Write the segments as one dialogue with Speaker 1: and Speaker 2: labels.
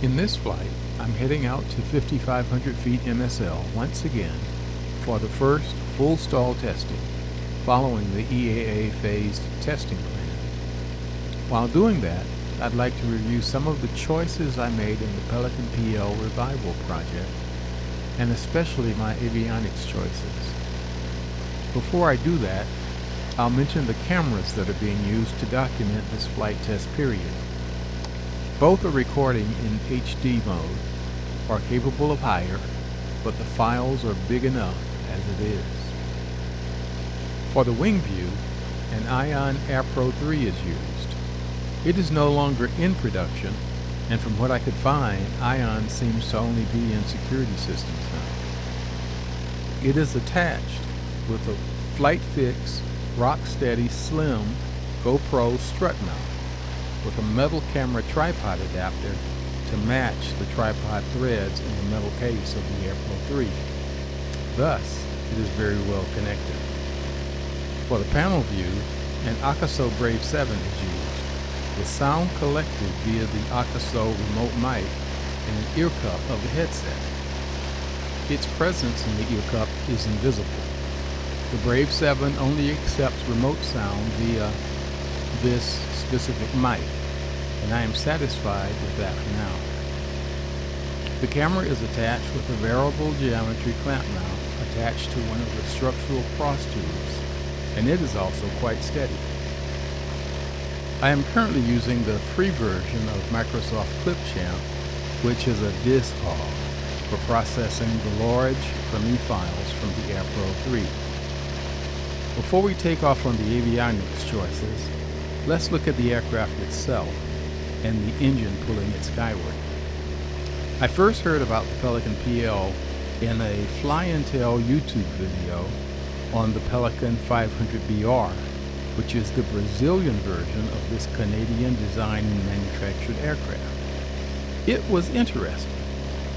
Speaker 1: In this flight, I'm heading out to 5,500 feet MSL once again for the first full stall testing following the EAA phased testing plan. While doing that, I'd like to review some of the choices I made in the Pelican PL Revival project, and especially my avionics choices. Before I do that, I'll mention the cameras that are being used to document this flight test period. Both are recording in HD mode, are capable of higher, but the files are big enough as it is. For the wing view, an ILE Air Pro 3 is used. It is no longer in production, and from what I could find, ILE seems to only be in security systems now. It is attached with a Flight Fix Rocksteady Slim GoPro strut mount with a metal camera tripod adapter to match the tripod threads in the metal case of the Air Pro 3. Thus, it is very well connected. For the panel view, an Akaso Brave 7 is used, with sound collected via the Akaso remote mic and an ear cup of the headset. Its presence in the ear cup is invisible. The Brave 7 only accepts remote sound via this specific mic, and I am satisfied with that for now. The camera is attached with a variable geometry clamp mount attached to one of the structural cross tubes, and it is also quite steady. I am currently using the free version of Microsoft Clipchamp, which is a disk hog for processing the large FME files from the Air Pro 3. Before we take off on the avionics choices, let's look at the aircraft itself and the engine pulling it skyward. I first heard about the Pelican PL in a fly-and-tail YouTube video on the Pelican 500BR, which is the Brazilian version of this Canadian designed and manufactured aircraft. It was interesting,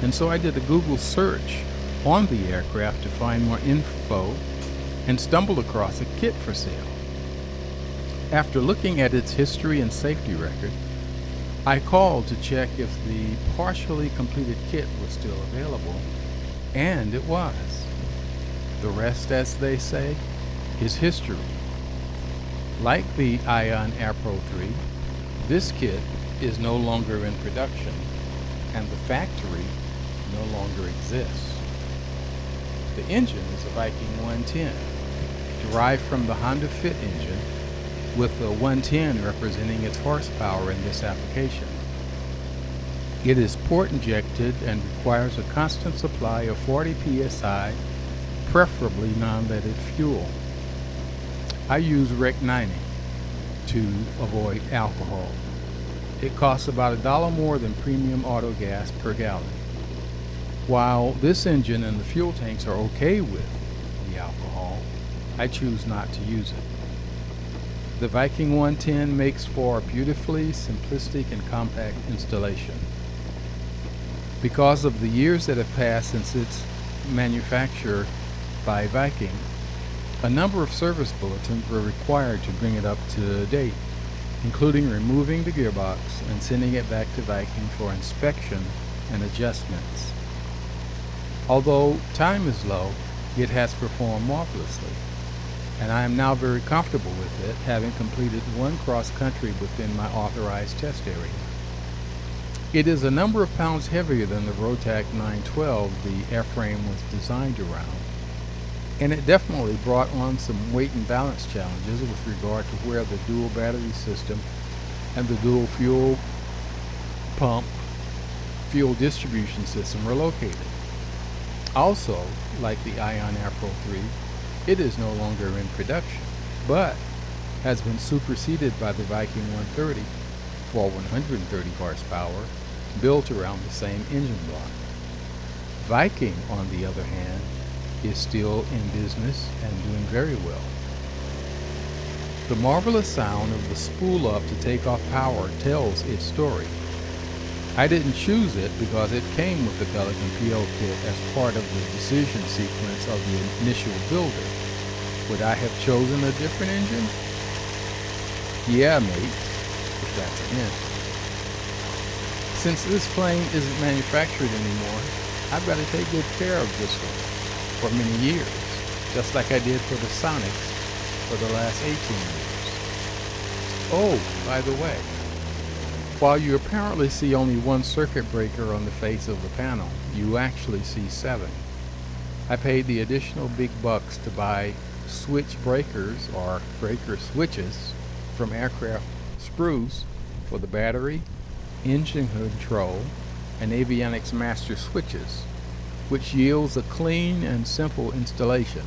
Speaker 1: and so I did a Google search on the aircraft to find more info and stumbled across a kit for sale. After looking at its history and safety record, I called to check if the partially completed kit was still available, and it was. The rest, as they say, is history. Like the ILE Air Pro 3, this kit is no longer in production, and the factory no longer exists. The engine is a Viking 110, derived from the Honda Fit engine, with the 110 representing its horsepower in this application. It is port injected and requires a constant supply of 40 psi, preferably non-leaded fuel. I use Rec 90 to avoid alcohol. It costs about $1 more than premium auto gas per gallon. While this engine and the fuel tanks are okay with the alcohol, I choose not to use it. The Viking 110 makes for a beautifully simplistic and compact installation. Because of the years that have passed since its manufacture by Viking, a number of service bulletins were required to bring it up to date, including removing the gearbox and sending it back to Viking for inspection and adjustments. Although time is low, it has performed marvelously, and I am now very comfortable with it, having completed one cross-country within my authorized test area. It is a number of pounds heavier than the Rotac 912 the airframe was designed around, and it definitely brought on some weight and balance challenges with regard to where the dual battery system and the dual fuel pump fuel distribution system were located. Also, like the ILE Air Pro 3, it is no longer in production, but has been superseded by the Viking 130 for 130 horsepower, built around the same engine block. Viking, on the other hand, is still in business and doing very well. The marvelous sound of the spool up to take off power tells its story. I didn't choose it because it came with the Pelican PL kit as part of the decision sequence of the initial builder. Would I have chosen a different engine? Yeah, mate, if that's a hint. Since this plane isn't manufactured anymore, I've got to take good care of this one for many years, just like I did for the Sonics for the last 18 years. Oh, by the way, while you apparently see only one circuit breaker on the face of the panel, you actually see 7. I paid the additional big bucks to buy switch breakers or breaker switches from aircraft sprues for the battery, engine control, and Avionics master switches, which yields a clean and simple installation.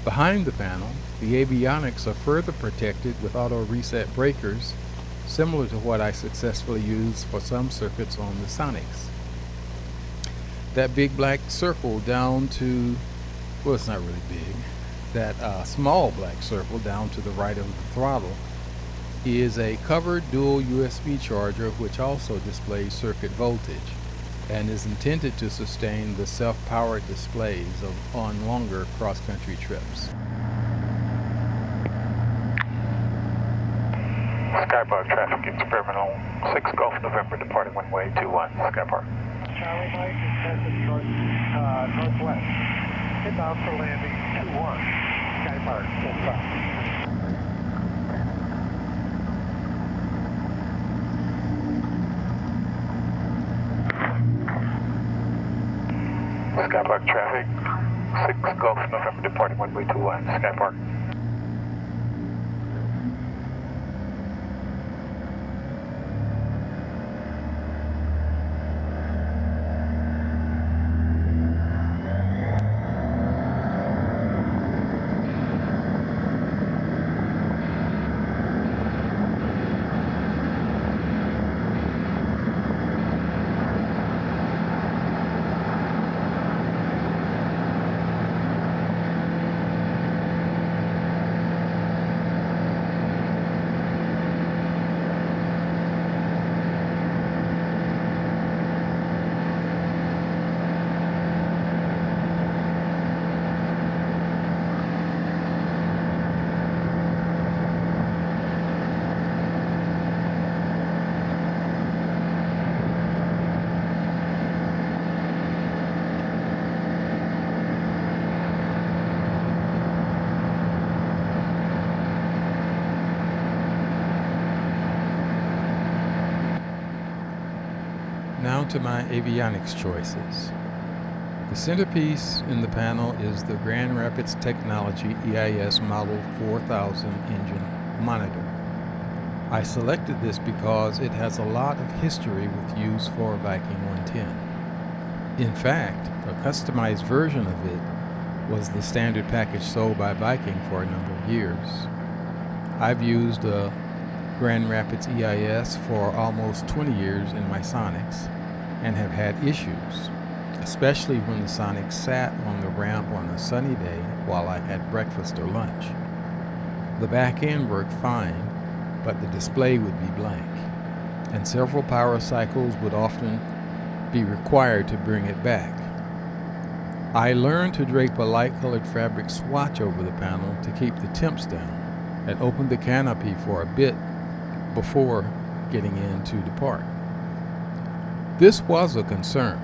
Speaker 1: Behind the panel, the Avionics are further protected with auto reset breakers, similar to what I successfully used for some circuits on the Sonics. That big black circle down to, well, it's not really big, that small black circle down to the right of the throttle is a covered dual USB charger which also displays circuit voltage and is intended to sustain the self-powered displays on longer cross-country trips.
Speaker 2: Skypark traffic, it's Terminal 6 Gulf November departing one-way 21, Skypark.
Speaker 3: Charlie Mike is headed northwest. Inbound for landing 21, Skypark, full stop.
Speaker 2: Skypark traffic, 6 Gulf November departing one-way 21, Skypark.
Speaker 1: Now to my avionics choices. The centerpiece in the panel is the Grand Rapids Technology EIS Model 4000 engine monitor. I selected this because it has a lot of history with use for Viking 110. In fact, a customized version of it was the standard package sold by Viking for a number of years. I've used a Grand Rapids EIS for almost 20 years in my Sonics and have had issues, especially when the Sonic sat on the ramp on a sunny day while I had breakfast or lunch. The back end worked fine, but the display would be blank, and several power cycles would often be required to bring it back. I learned to drape a light-colored fabric swatch over the panel to keep the temps down, and opened the canopy for a bit before getting in to depart. This was a concern,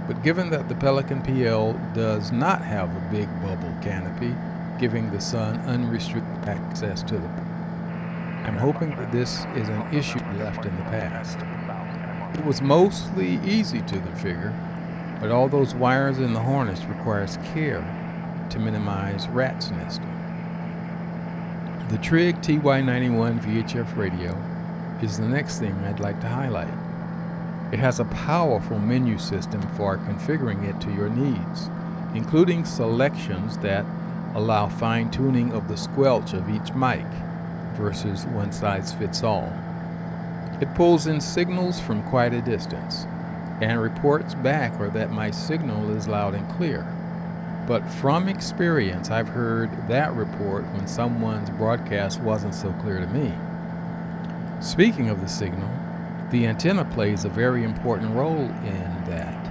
Speaker 1: but given that the Pelican PL does not have a big bubble canopy, giving the sun unrestricted access to the I'm hoping that this is an issue left in the past. It was mostly easy to configure, but all those wires in the harness requires care to minimize rat's nesting. The Trig TY91 VHF radio is the next thing I'd like to highlight. It has a powerful menu system for configuring it to your needs, including selections that allow fine-tuning of the squelch of each mic versus one-size-fits-all. It pulls in signals from quite a distance and reports back or that my signal is loud and clear. But from experience, I've heard that report when someone's broadcast wasn't so clear to me. Speaking of the signal, the antenna plays a very important role in that,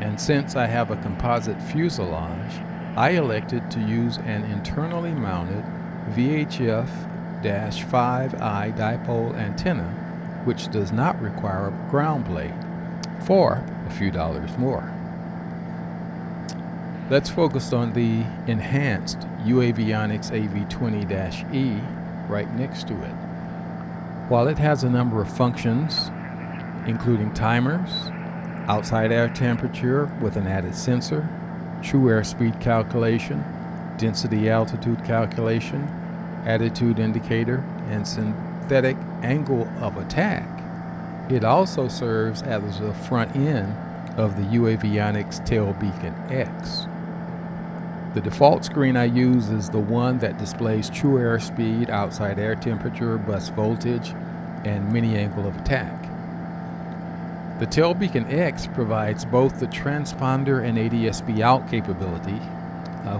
Speaker 1: and since I have a composite fuselage, I elected to use an internally mounted VHF-5i dipole antenna which does not require a ground plate, for a few dollars more. Let's focus on the enhanced Avionics AV20-E right next to it. While it has a number of functions, including timers, outside air temperature with an added sensor, true airspeed calculation, density altitude calculation, attitude indicator, and synthetic angle of attack, it also serves as the front end of the Avionics Tail Beacon X. The default screen I use is the one that displays true airspeed, outside air temperature, bus voltage, and mini angle of attack. The Tail Beacon X provides both the transponder and ADS-B out capability,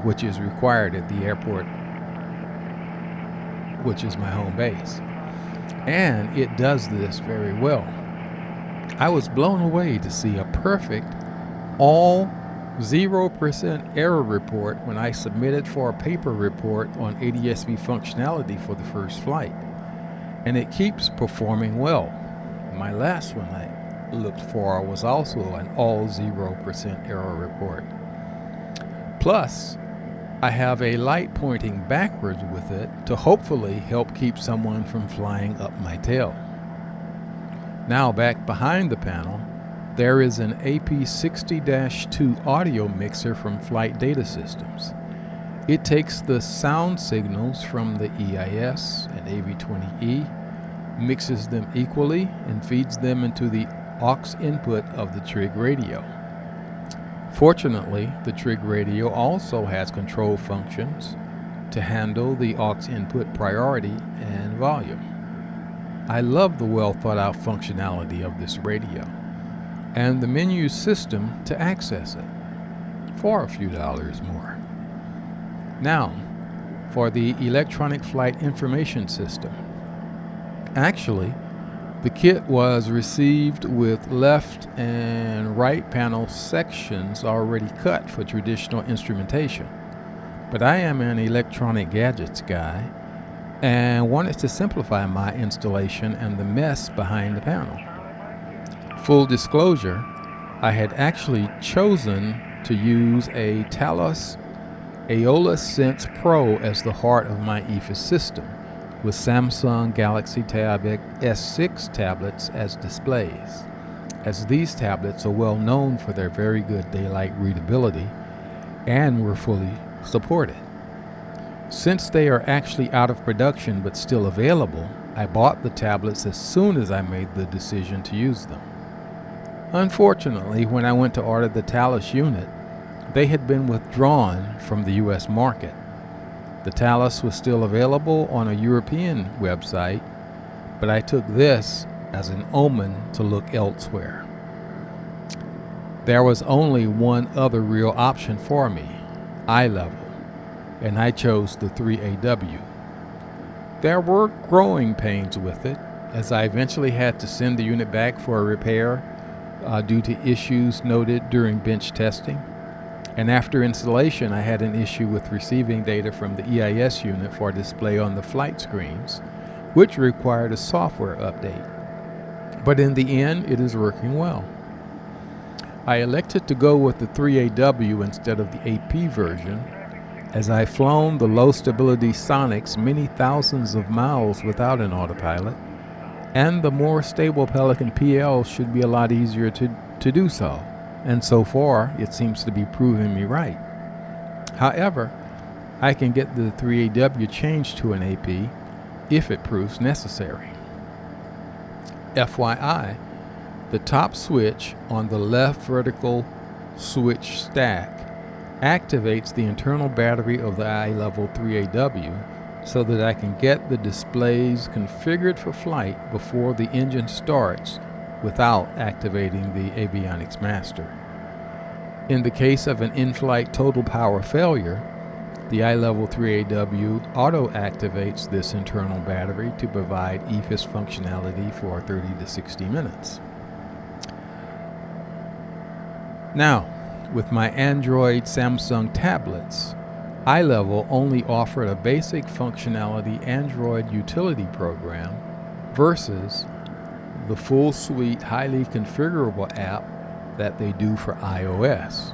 Speaker 1: which is required at the airport, which is my home base. And it does this very well. I was blown away to see a perfect all 0% error report when I submitted for a paper report on ADS-B functionality for the first flight. And it keeps performing well. My last one I looked for was also an all 0% error report. Plus, I have a light pointing backwards with it to hopefully help keep someone from flying up my tail. Now back behind the panel, there is an AP60-2 audio mixer from Flight Data Systems. It takes the sound signals from the EIS and AV20E, mixes them equally, and feeds them into the aux input of the trig radio. Fortunately, the trig radio also has control functions to handle the aux input priority and volume. I love the well thought out functionality of this radio and the menu system to access it for a few dollars more. Now, for the electronic flight information system. Actually, the kit was received with left and right panel sections already cut for traditional instrumentation. But I am an electronic gadgets guy and wanted to simplify my installation and the mess behind the panel. Full disclosure, I had actually chosen to use a Thales Aeolus Sense Pro as the heart of my EFIS system, with Samsung Galaxy Tab S6 tablets as displays, as these tablets are well known for their very good daylight readability and were fully supported. Since they are actually out of production but still available, I bought the tablets as soon as I made the decision to use them. Unfortunately, when I went to order the Thales unit, they had been withdrawn from the US market. The Thales was still available on a European website, but I took this as an omen to look elsewhere. There was only one other real option for me, eye level, and I chose the 3AW. There were growing pains with it, as I eventually had to send the unit back for a repair due to issues noted during bench testing. And after installation, I had an issue with receiving data from the EIS unit for display on the flight screens, which required a software update. But in the end, it is working well. I elected to go with the 3AW instead of the AP version, as I've flown the low stability Sonics many thousands of miles without an autopilot, and the more stable Pelican PL should be a lot easier to do so. And so far, it seems to be proving me right. However, I can get the 3AW changed to an AP if it proves necessary. FYI, the top switch on the left vertical switch stack activates the internal battery of the eye level 3AW so that I can get the displays configured for flight before the engine starts without activating the Avionics master. In the case of an in-flight total power failure, the iLevel 3AW auto-activates this internal battery to provide EFIS functionality for 30 to 60 minutes. Now, with my Android Samsung tablets, iLevel only offered a basic functionality Android utility program versus the full suite, highly configurable app that they do for iOS.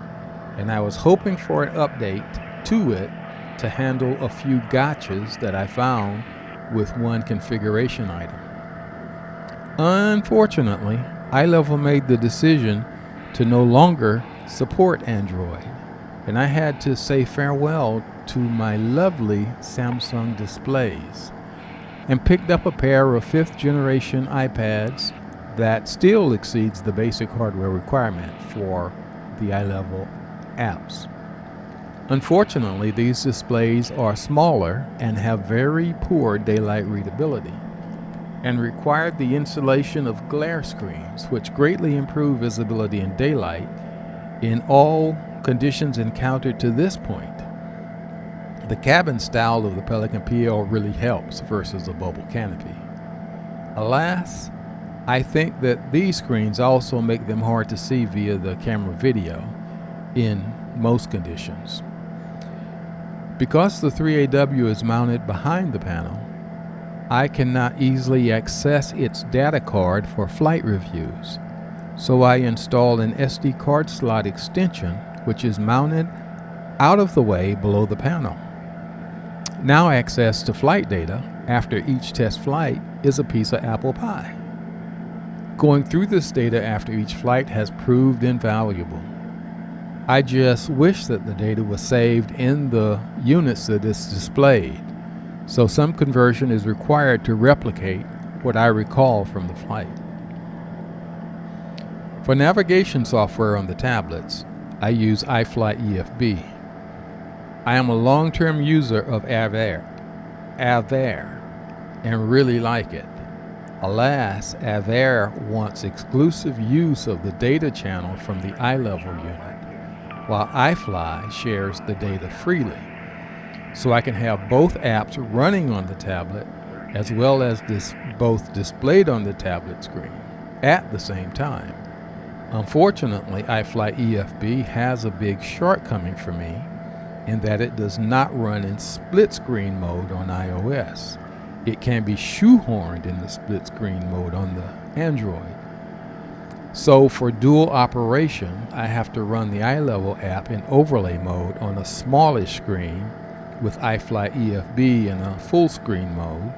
Speaker 1: And I was hoping for an update to it to handle a few gotchas that I found with one configuration item. Unfortunately, iLevel made the decision to no longer support Android, and I had to say farewell to my lovely Samsung displays and picked up a pair of 5th generation iPads that still exceeds the basic hardware requirement for the iLevel apps. Unfortunately, these displays are smaller and have very poor daylight readability and require the installation of glare screens, which greatly improve visibility in daylight in all conditions encountered to this point. The cabin style of the Pelican PL really helps versus a bubble canopy. Alas, I think that these screens also make them hard to see via the camera video in most conditions. Because the 3AW is mounted behind the panel, I cannot easily access its data card for flight reviews, so I installed an SD card slot extension which is mounted out of the way below the panel. Now access to flight data after each test flight is a piece of apple pie. Going through this data after each flight has proved invaluable. I just wish that the data was saved in the units that is displayed, so some conversion is required to replicate what I recall from the flight. For navigation software on the tablets, I use iFlight EFB. I am a long-term user of Avionics and really like it. Alas, Avionics wants exclusive use of the data channel from the iLevel unit, while iFly shares the data freely. So I can have both apps running on the tablet as well as both displayed on the tablet screen at the same time. Unfortunately, iFly EFB has a big shortcoming for me in that it does not run in split screen mode on iOS. It can be shoehorned in the split screen mode on the Android. So for dual operation, I have to run the iLevel app in overlay mode on a smallish screen with iFly EFB in a full screen mode,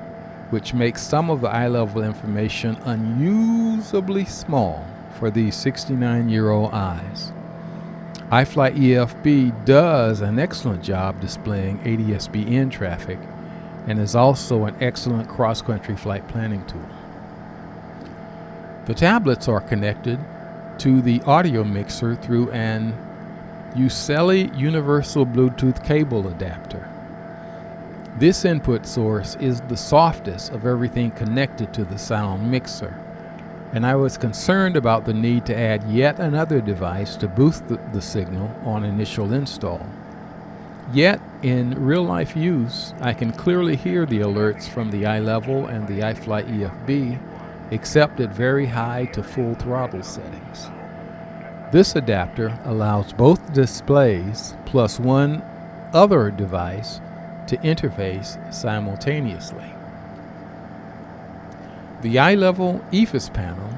Speaker 1: which makes some of the iLevel information unusably small for these 69-year-old eyes. iFly EFB does an excellent job displaying ADS-B traffic and is also an excellent cross-country flight planning tool. The tablets are connected to the audio mixer through an ILE Universal Bluetooth cable adapter. This input source is the softest of everything connected to the sound mixer, and I was concerned about the need to add yet another device to boost the signal on initial install. Yet, in real-life use, I can clearly hear the alerts from the iLevel and the iFly EFB, except at very high to full throttle settings. This adapter allows both displays plus one other device to interface simultaneously. The iLevel EFIS panel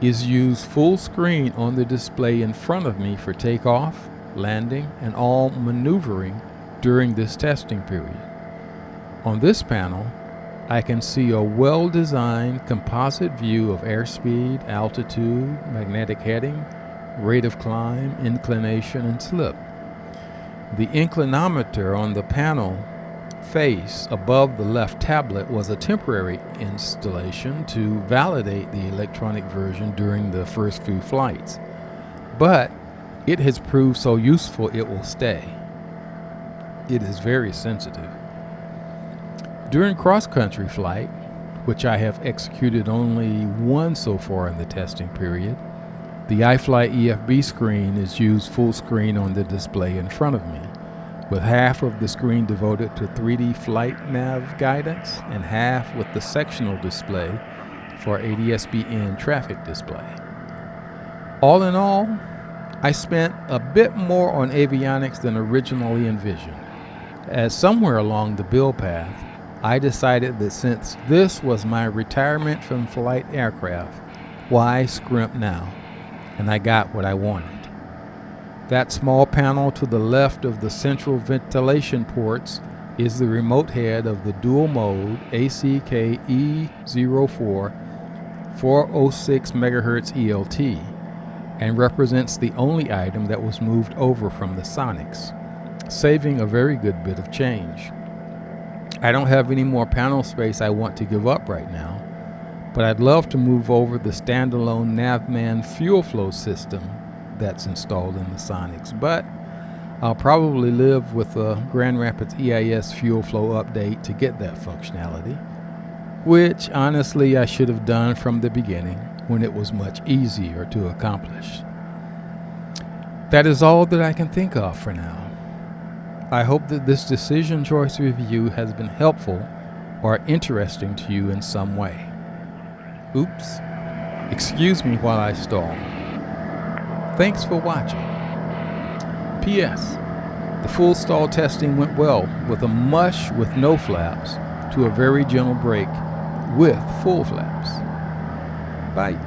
Speaker 1: is used full screen on the display in front of me for takeoff, landing, and all maneuvering during this testing period. On this panel, I can see a well-designed composite view of airspeed, altitude, magnetic heading, rate of climb, inclination, and slip. The inclinometer on the panel face above the left tablet was a temporary installation to validate the electronic version during the first few flights, but it has proved so useful it will stay. It is very sensitive. During cross-country flight, which I have executed only one so far in the testing period, the iFly EFB screen is used full screen on the display in front of me, with half of the screen devoted to 3D flight nav guidance and half with the sectional display for ADS-B traffic display. All in all, I spent a bit more on avionics than originally envisioned, as somewhere along the build path, I decided that since this was my retirement from flight aircraft, Why scrimp now? And I got what I wanted. That small panel to the left of the central ventilation ports is the remote head of the dual mode ACK E04 406 MHz ELT, and represents the only item that was moved over from the Sonics, saving a very good bit of change. I don't have any more panel space I want to give up right now, but I'd love to move over the standalone Navman fuel flow system that's installed in the Sonics, but I'll probably live with a Grand Rapids EIS fuel flow update to get that functionality, which honestly I should have done from the beginning when it was much easier to accomplish. That is all that I can think of for now. I hope that this decision choice review has been helpful or interesting to you in some way. Oops. Excuse me while I stall. Thanks for watching. P.S. The full stall testing went well with a mush with no flaps to a very gentle brake with full flaps. Bye.